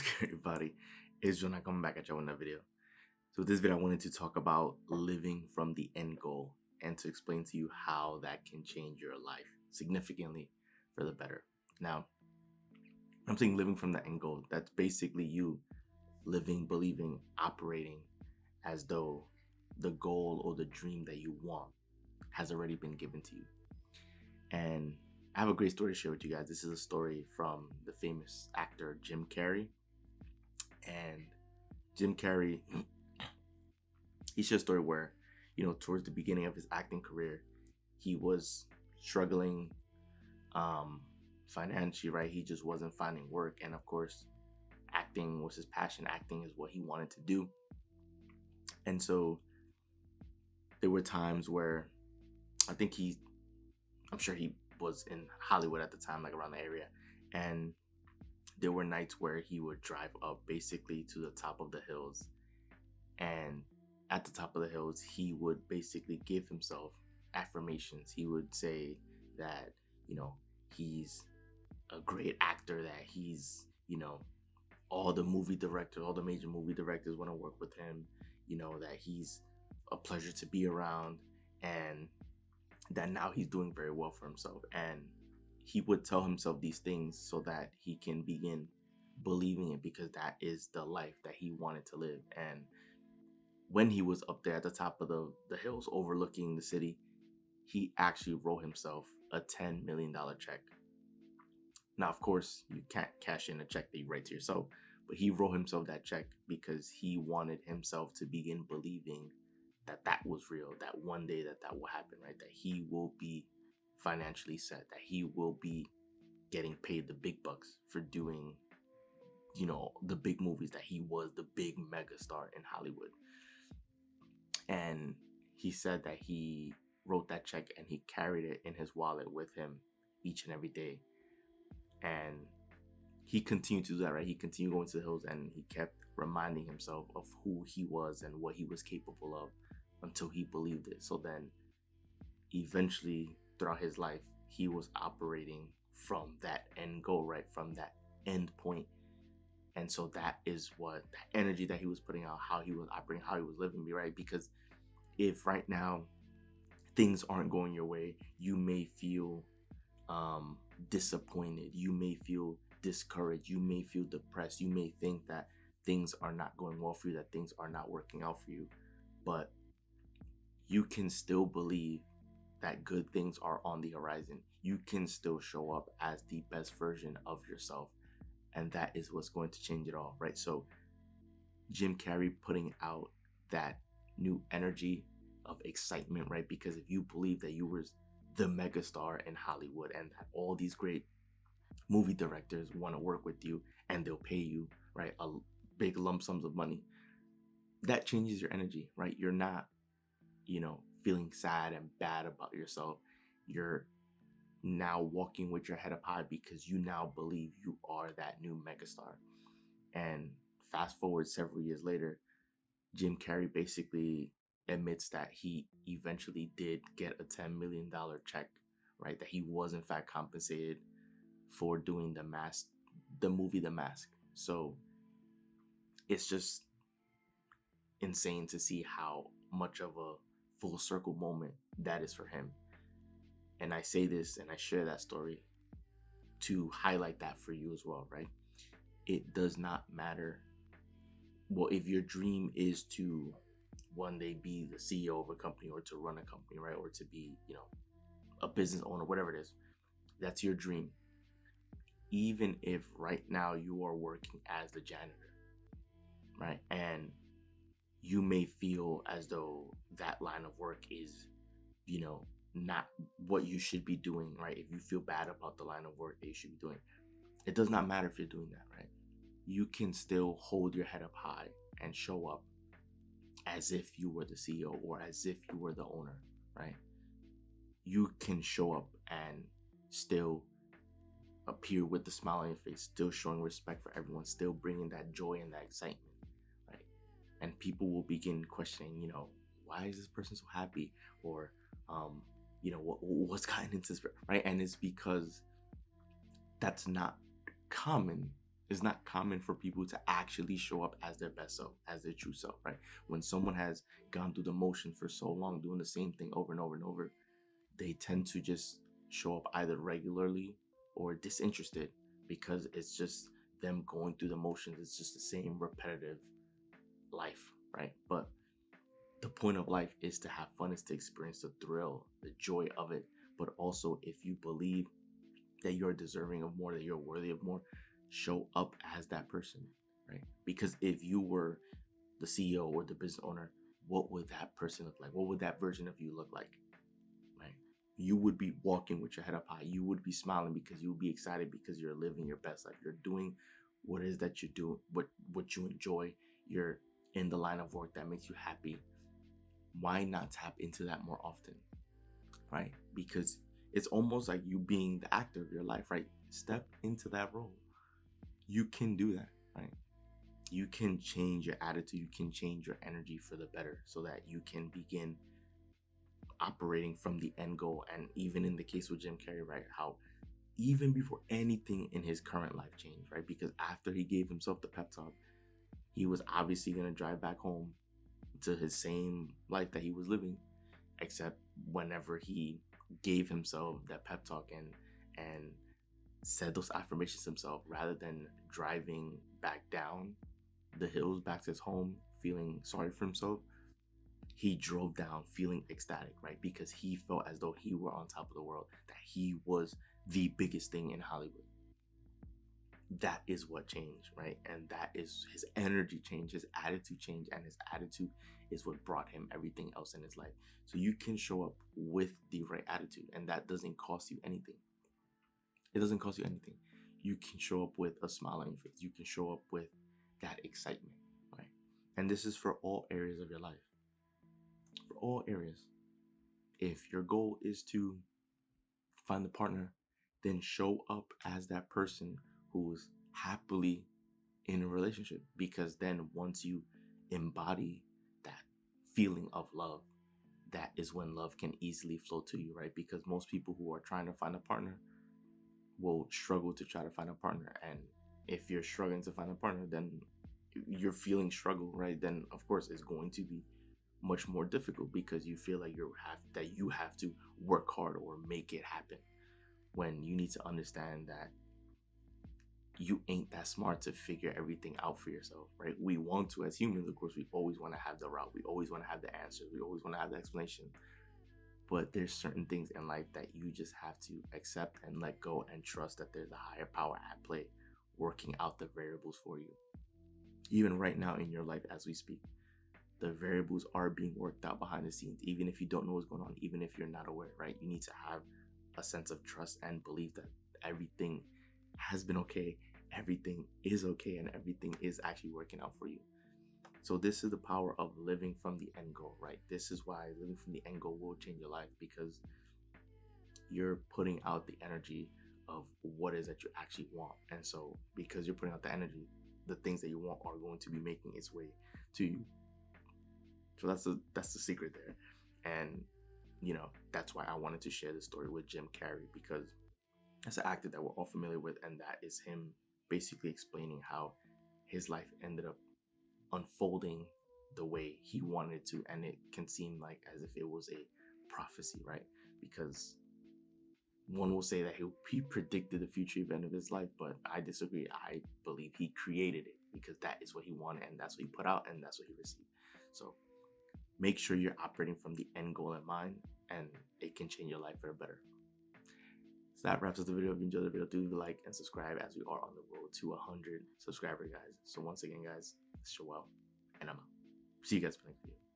What's good, everybody? It's Jonah coming back at you with another video. So this video, I wanted to talk about living from the end goal and to explain to you how that can change your life significantly for the better. Now, I'm saying living from the end goal. That's basically you living, believing, operating as though the goal or the dream that you want has already been given to you. And I have a great story to share with you guys. This is a story from the famous actor Jim Carrey. And Jim Carrey, he shared a story where, towards the beginning of his acting career, he was struggling financially, right? He just wasn't finding work. And of course, acting was his passion. Acting is what he wanted to do. And so there were times where I'm sure he was in Hollywood at the time, like around the area. And there were nights where he would drive up basically to the top of the hills. And at the top of the hills, he would basically give himself affirmations. He would say that, he's a great actor, that he's, all the major movie directors want to work with him, that he's a pleasure to be around, and that now he's doing very well for himself. And he would tell himself these things so that he can begin believing it, because that is the life that he wanted to live. And when he was up there at the top of the hills overlooking the city, he actually wrote himself a $10 million check. Now, of course, you can't cash in a check that you write to yourself, but he wrote himself that check because he wanted himself to begin believing that that was real, that one day that will happen, right? That he will be financially set, that he will be getting paid the big bucks for doing, the big movies, that he was the big mega star in Hollywood. And he said that he wrote that check and he carried it in his wallet with him each and every day. And he continued to do that, right? He continued going to the hills and he kept reminding himself of who he was and what he was capable of until he believed it. So then eventually throughout his life, he was operating from that end goal, right? From that end point. And so that is what that energy that he was putting out, how he was operating, how he was living, right? Because if right now things aren't going your way, you may feel disappointed, you may feel discouraged, you may feel depressed, you may think that things are not going well for you, that things are not working out for you. But you can still believe that good things are on the horizon. You can still show up as the best version of yourself. And that is what's going to change it all, right? So Jim Carrey putting out that new energy of excitement, right? Because if you believe that you were the megastar in Hollywood and that all these great movie directors want to work with you and they'll pay you, right, a big lump sums of money, that changes your energy, right? You're not, feeling sad and bad about yourself. You're now walking with your head up high because you now believe you are that new megastar. And fast forward several years later, Jim Carrey basically admits that he eventually did get a $10 million check, right? That he was in fact compensated for doing the movie The Mask. So it's just insane to see how much of a full circle moment that is for him. And I say this and I share that story to highlight that for you as well, right? It does not matter. Well, if your dream is to one day be the CEO of a company or to run a company, right? Or to be, a business owner, whatever it is, that's your dream. Even if right now you are working as the janitor, right? And you may feel as though that line of work is, not what you should be doing, right? If you feel bad about the line of work that you should be doing, it does not matter if you're doing that, right? You can still hold your head up high and show up as if you were the CEO or as if you were the owner, right? You can show up and still appear with the smile on your face, still showing respect for everyone, still bringing that joy and that excitement, right? And people will begin questioning, why is this person so happy? Or, what's gotten into this, right? And it's because that's not common. It's not common for people to actually show up as their best self, as their true self, right? When someone has gone through the motion for so long, doing the same thing over and over and over, they tend to just show up either regularly or disinterested, because it's just them going through the motions. It's just the same repetitive life, right? But the point of life is to have fun, is to experience the thrill, the joy of it. But also, if you believe that you're deserving of more, that you're worthy of more, show up as that person, right? Because if you were the CEO or the business owner, what would that person look like? What would that version of you look like, right? You would be walking with your head up high. You would be smiling because you would be excited because you're living your best life. You're doing what it is that you do, what you enjoy. You're in the line of work that makes you happy. Why not tap into that more often, right? Because it's almost like you being the actor of your life, right? Step into that role. You can do that, right? You can change your attitude. You can change your energy for the better so that you can begin operating from the end goal. And even in the case with Jim Carrey, right? How even before anything in his current life changed, right? Because after he gave himself the pep talk, he was obviously going to drive back home to his same life that he was living, except whenever he gave himself that pep talk and said those affirmations himself, rather than driving back down the hills back to his home feeling sorry for himself, he drove down feeling ecstatic, right? Because he felt as though he were on top of the world, that he was the biggest thing in Hollywood. That is what changed, right? And that is his energy change, his attitude change, and his attitude is what brought him everything else in his life. So you can show up with the right attitude, and that doesn't cost you anything. It doesn't cost you anything. You can show up with a smile on your face. You can show up with that excitement, right? And this is for all areas of your life. For all areas. If your goal is to find a partner, then show up as that person who's happily in a relationship, because then once you embody that feeling of love, that is when love can easily flow to you, right? Because most people who are trying to find a partner will struggle to try to find a partner. And if you're struggling to find a partner, then you're feeling struggle, right? Then of course it's going to be much more difficult, because you feel like you have to work hard or make it happen, when you need to understand that you ain't that smart to figure everything out for yourself, right? We want to, as humans, of course, we always want to have the route. We always want to have the answers. We always want to have the explanation. But there's certain things in life that you just have to accept and let go and trust that there's a higher power at play working out the variables for you. Even right now in your life as we speak, the variables are being worked out behind the scenes, even if you don't know what's going on, even if you're not aware, right? You need to have a sense of trust and belief that everything has been okay, everything is okay, and everything is actually working out for you. So this is the power of living from the end goal, right? This is why living from the end goal will change your life, because you're putting out the energy of what is that you actually want. And so because you're putting out the energy, the things that you want are going to be making its way to you. So that's the secret there. And that's why I wanted to share this story with Jim Carrey, because that's an actor that we're all familiar with, and that is him basically explaining how his life ended up unfolding the way he wanted it to. And it can seem like as if it was a prophecy, right? Because one will say that he predicted the future event of his life, but I disagree. I believe he created it, because that is what he wanted, and that's what he put out, and that's what he received. So make sure you're operating from the end goal in mind, and it can change your life for the better. So that wraps up the video. If you enjoyed the video, do leave a like and subscribe, as we are on the road to 100 subscribers, guys. So once again, guys, it's Joel, and I'm out. See you guys for the next video.